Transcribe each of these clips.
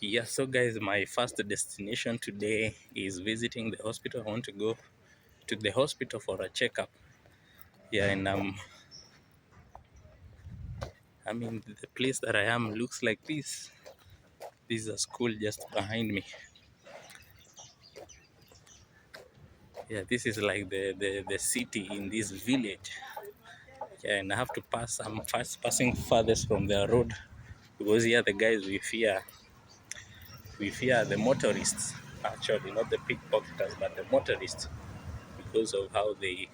Yeah, so guys, my first destination today is visiting the hospital. I want to go to the hospital for a checkup. Yeah, and I mean, the place that I am looks like this. This is a school just behind me. Yeah, this is like the city in this village. Yeah, and I have to pass. I'm fast passing farthest from the road because here the guys we fear the motorists. Actually, not the pickpocketers, but the motorists because of how they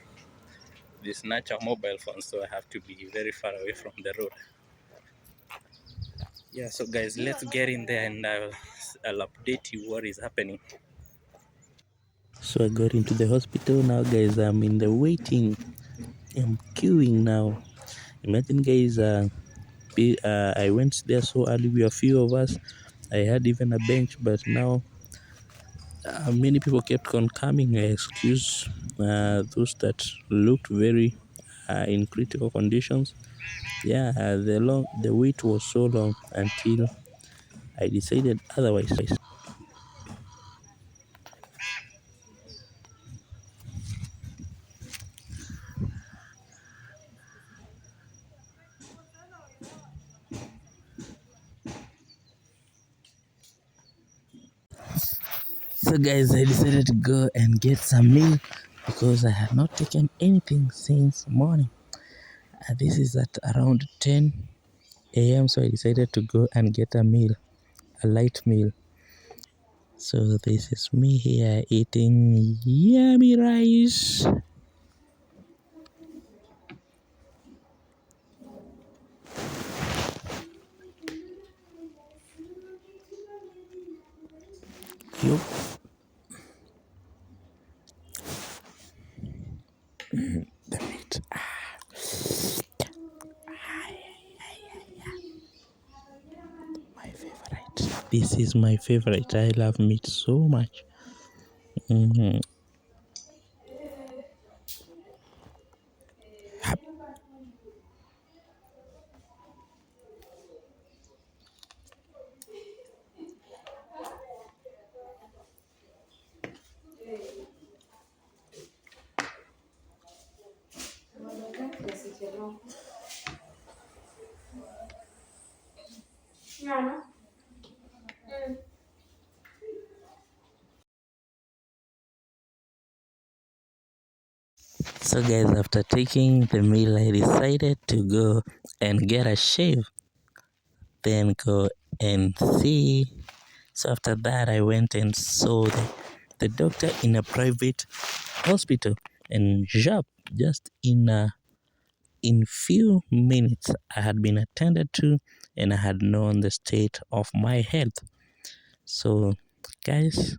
snatch our mobile phones. So I have to be very far away from the road. Yeah, so guys, let's get in there and I'll update you what is happening. So I got into the hospital now, guys. I'm in the waiting. I'm queuing now. Imagine, guys. I went there so early. We are few of us. I had even a bench, but now many people kept on coming. I excuse those that looked very in critical conditions. Yeah, the wait was so long until I decided otherwise. So guys, I decided to go and get some meal because I had not taken anything since morning. This is at around 10 a.m. So I decided to go and get a meal, a light meal. So this is me here eating yummy rice. Yup. The meat. My favorite. This is my favorite. I love meat so much. Mhm. So guys, after taking the meal, I decided to go and get a shave, then go and see. So after that, I went and saw the doctor in a private hospital, and just in few minutes, I had been attended to, and I had known the state of my health. So, guys,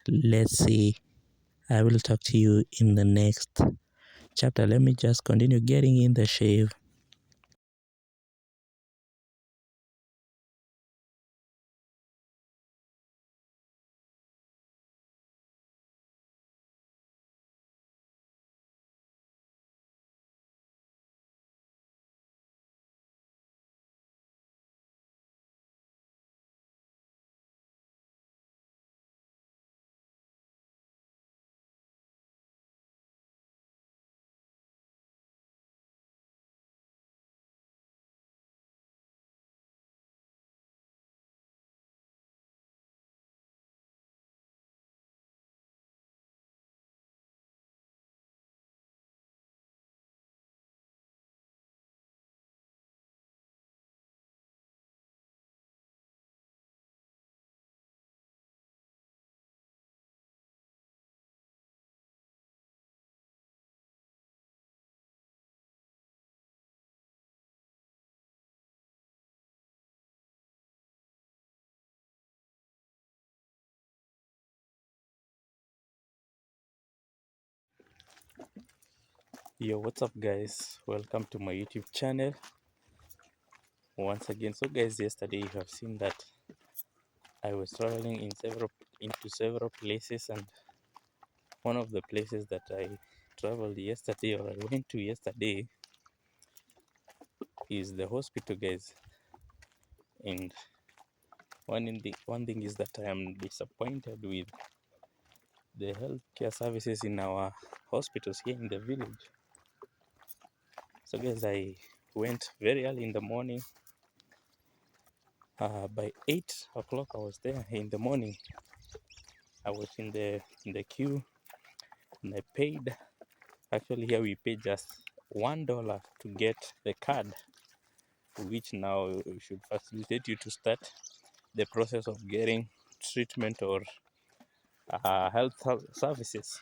let's see. I will talk to you in the next chapter. Let me just continue getting in the shave. Yo, what's up, guys? Welcome to my YouTube channel once again. So, guys, yesterday you have seen that I was traveling into several places, and one of the places that I traveled yesterday or I went to yesterday is the hospital, guys. And one thing is that I am disappointed with the healthcare services in our hospitals here in the village. So guys, I went very early in the morning. By 8 o'clock, I was there in the morning. I was in the queue, and I paid. Actually, here we pay just $1 to get the card, which now should facilitate you to start the process of getting treatment or health services.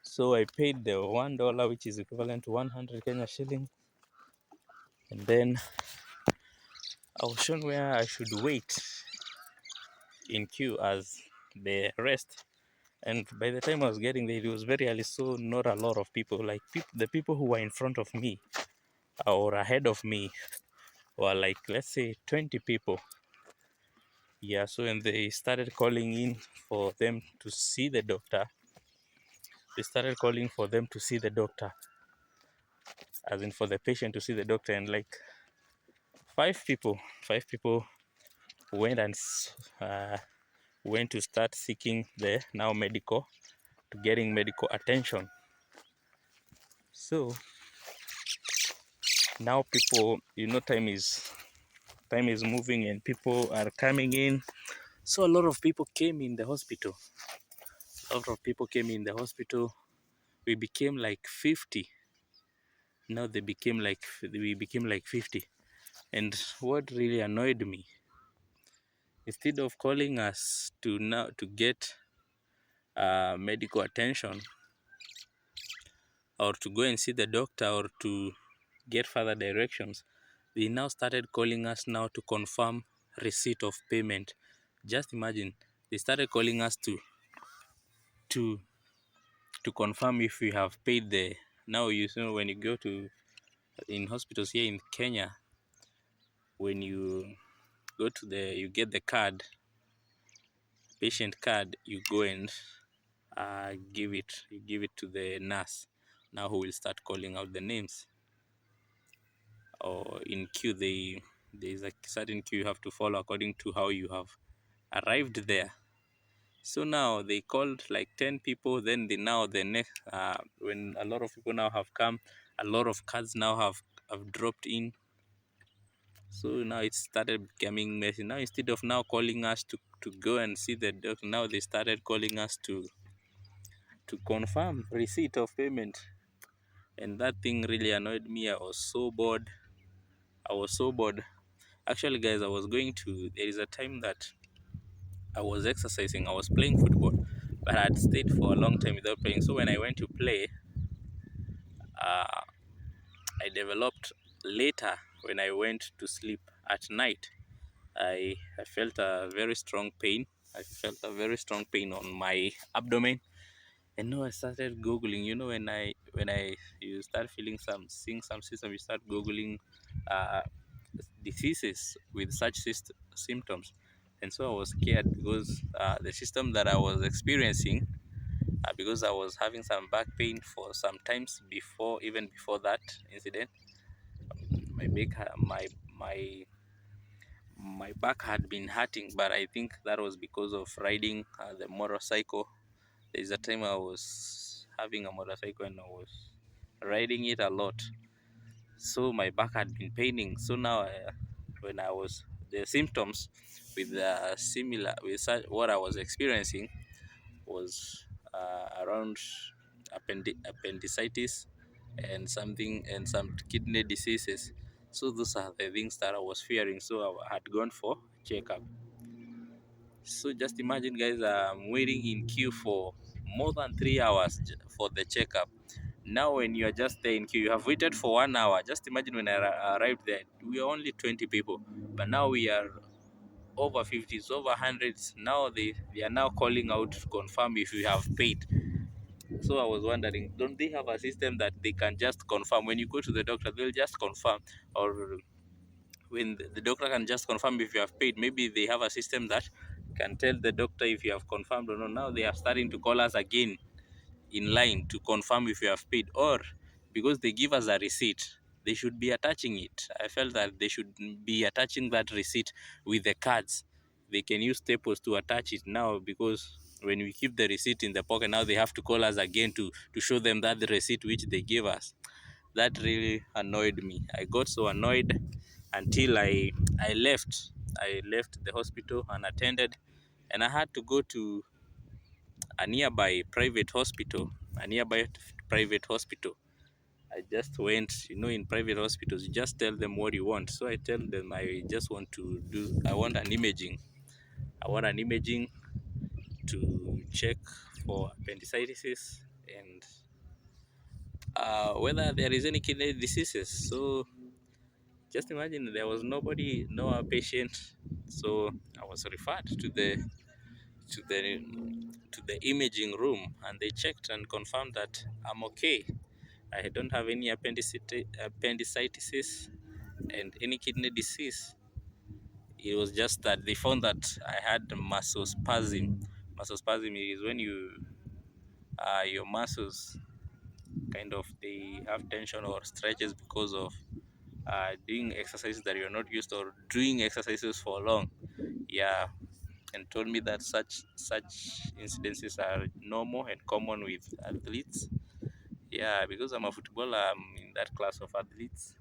So I paid the $1, which is equivalent to 100 Kenya shilling, and then I was shown where I should wait in queue as the rest. And by the time I was getting there, it was very early, so not a lot of people. Like the people who were in front of me or ahead of me were like, let's say, 20 people. Yeah, so when they started calling in for them to see the doctor, they started calling for them to see the doctor, as in for the patient to see the doctor, and like five people went and uh, went to start seeking the now medical, to getting medical attention. So now people, time is moving and people are coming in. So a lot of people came in the hospital. A lot of people came in the hospital. We became like 50. Now we became like 50. And what really annoyed me, instead of calling us to get medical attention, or to go and see the doctor, or to get further directions, they now started calling us now to confirm receipt of payment. Just imagine, they started calling us to to confirm if we have paid the. Now you know, when you go to in hospitals here in Kenya, when you go to you get the card, patient card, you go and you give it to the nurse, now who will start calling out the names. Or in queue, there is a certain queue you have to follow according to how you have arrived there. So now they called like 10 people, then the next when a lot of people now have come, a lot of cards now have dropped in. So now it started becoming messy. Now instead of now calling us to go and see the doctor, now they started calling us to confirm receipt of payment. And that thing really annoyed me. I was so bored. Actually guys, there is a time that I was exercising, I was playing football, but I had stayed for a long time without playing. So when I went to play, uh, I developed later when I went to sleep at night. I felt a very strong pain. I felt a very strong pain on my abdomen. And now I started googling. You know, when I you start seeing some system, you start googling uh, diseases with such symptoms. And so I was scared because the system that I was experiencing, because I was having some back pain for some times before, even before that incident. My back, my back had been hurting, but I think that was because of riding the motorcycle. There's a time I was having a motorcycle and I was riding it a lot, so my back had been paining. So now when I was the symptoms with similar with what I was experiencing was around appendicitis and some kidney diseases. So those are the things that I was fearing, so I had gone for checkup. So just imagine guys, I'm waiting in queue for more than 3 hours for the checkup. Now when you are just there in queue, you have waited for 1 hour. Just imagine when I arrived there, we are only 20 people, but now we are over 50s, over hundreds. Now they are now calling out to confirm if you have paid. So I was wondering, don't they have a system that they can just confirm when you go to the doctor? They'll just confirm, or when the doctor can just confirm if you have paid. Maybe they have a system that can tell the doctor if you have confirmed or not. Now they are starting to call us again in line to confirm if you have paid, or because they give us a receipt, they should be attaching it. I felt that they should be attaching that receipt with the cards. They can use staples to attach it now, because when we keep the receipt in the pocket, now they have to call us again to show them that the receipt which they gave us. That really annoyed me. I got so annoyed until I left. I left the hospital unattended, and I had to go to a nearby private hospital. A nearby private hospital. I just went, in private hospitals, you just tell them what you want. So I tell them I want an imaging. I want an imaging to check for appendicitis and whether there is any kidney diseases. So just imagine, there was nobody, no patient. So I was referred to the to the imaging room, and they checked and confirmed that I'm okay. I don't have any appendicitis and any kidney disease. It was just that they found that I had muscle spasm. Muscle spasm is when your muscles kind of, they have tension or stretches because of doing exercises that you're not used to, or doing exercises for long. Yeah, and told me that such incidences are normal and common with athletes. Yeah, because I'm a footballer, I'm in that class of athletes,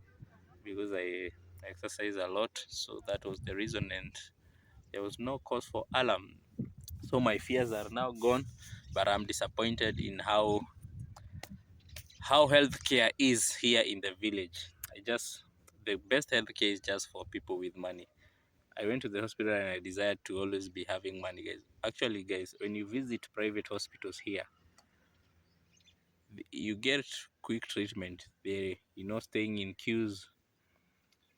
because I exercise a lot. So that was the reason, and there was no cause for alarm. So my fears are now gone, but I'm disappointed in how healthcare is here in the village. The best healthcare is just for people with money. I went to the hospital and I desired to always be having money, guys. Actually, guys, when you visit private hospitals here, you get quick treatment. Staying in queues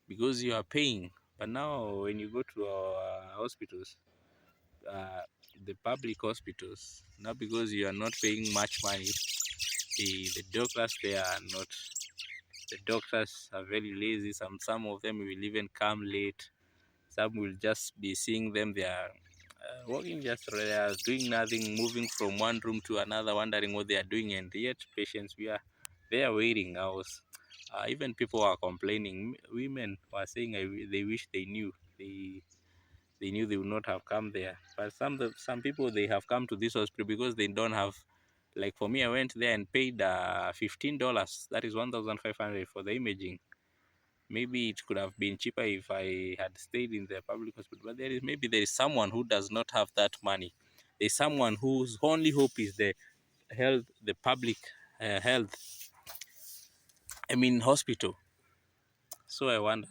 because you are paying. But now, when you go to our hospitals, uh, the public hospitals, now because you are not paying much money, the doctors there are not. The doctors are very lazy. Some of them will even come late. Some will just be seeing them. They are walking, just they are doing nothing, moving from one room to another, wondering what they are doing, and yet patients, they are waiting hours. Even people are complaining. Women were saying they wish they knew. They knew they would not have come there. But some people, they have come to this hospital because they don't have. Like for me, I went there and paid $15. That is 1,500 for the imaging. Maybe it could have been cheaper if I had stayed in the public hospital. But there is someone who does not have that money. There's someone whose only hope is the public health. I mean hospital. So I wonder.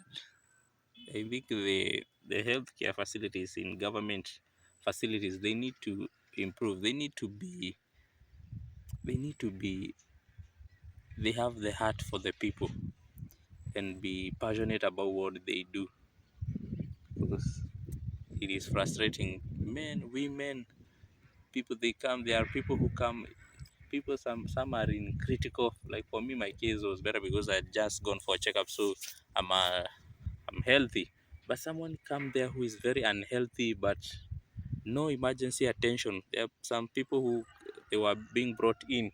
I think the healthcare facilities in government facilities, they need to improve. They need to be they have the heart for the people and be passionate about what they do, because it is frustrating. Men, women, people, there are people who come, people, some are in critical. Like for me, my case was better because I had just gone for a checkup, so I'm healthy. But someone come there who is very unhealthy, but no emergency attention. There are some people who, they were being brought in,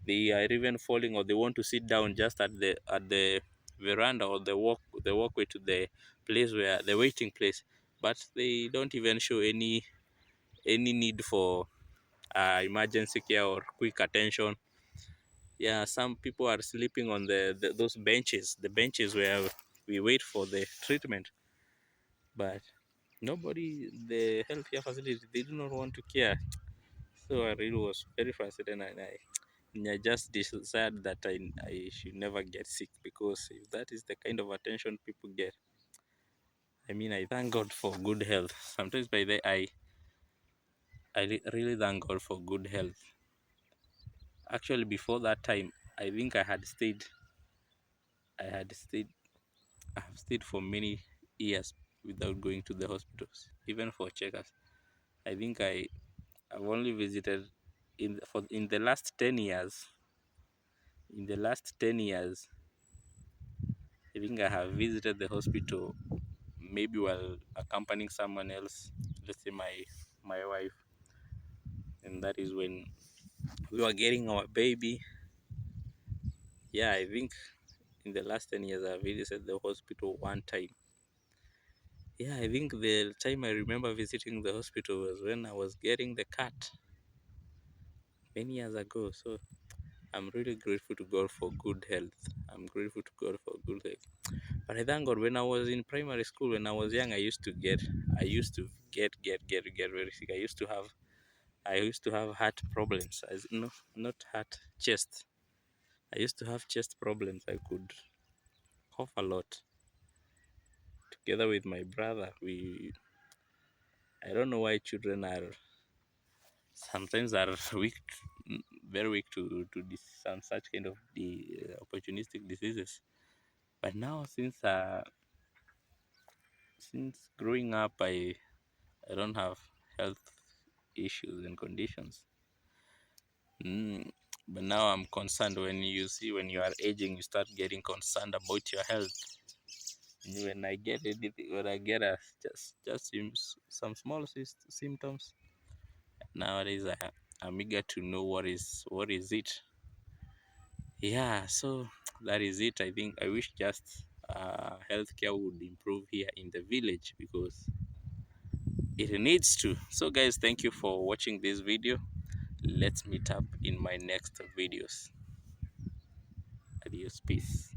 they are even falling, or they want to sit down just at the veranda, or the walkway to the place, where the waiting place, but they don't even show any need for emergency care or quick attention. Yeah, some people are sleeping on those benches, the benches where we wait for the treatment. But nobody, the healthcare facility, they do not want to care. So I really was very frustrated, and I just decided that I should never get sick, because if that is the kind of attention people get, I mean, I thank God for good health. Sometimes by the really thank God for good health. Actually, before that time, I think I had stayed, I have stayed for many years without going to the hospitals, even for checkups. I think I've only visited in the last 10 years. In the last 10 years, I think I have visited the hospital maybe while accompanying someone else, let's say my wife, and that is when we were getting our baby. Yeah, I think in the last 10 years I visited the hospital one time. Yeah, I think the time I remember visiting the hospital was when I was getting the cut many years ago. So I'm really grateful to God for good health. I'm grateful to God for good health. But I thank God when I was in primary school, when I was young, I used to get very sick. I used to have heart problems. As no, not heart, chest. I used to have chest problems. I could cough a lot. Together with my brother, I don't know why children are sometimes are weak, very weak to some such kind of the opportunistic diseases. But now, since growing up, I don't have health issues and conditions. But now I'm concerned. When you see when you are aging, you start getting concerned about your health. When I get anything, when I get just some small symptoms, nowadays I'm eager to know what is it. Yeah, so that is it. I think I wish just healthcare would improve here in the village because it needs to. So guys, thank you for watching this video. Let's meet up in my next videos. Adios, peace.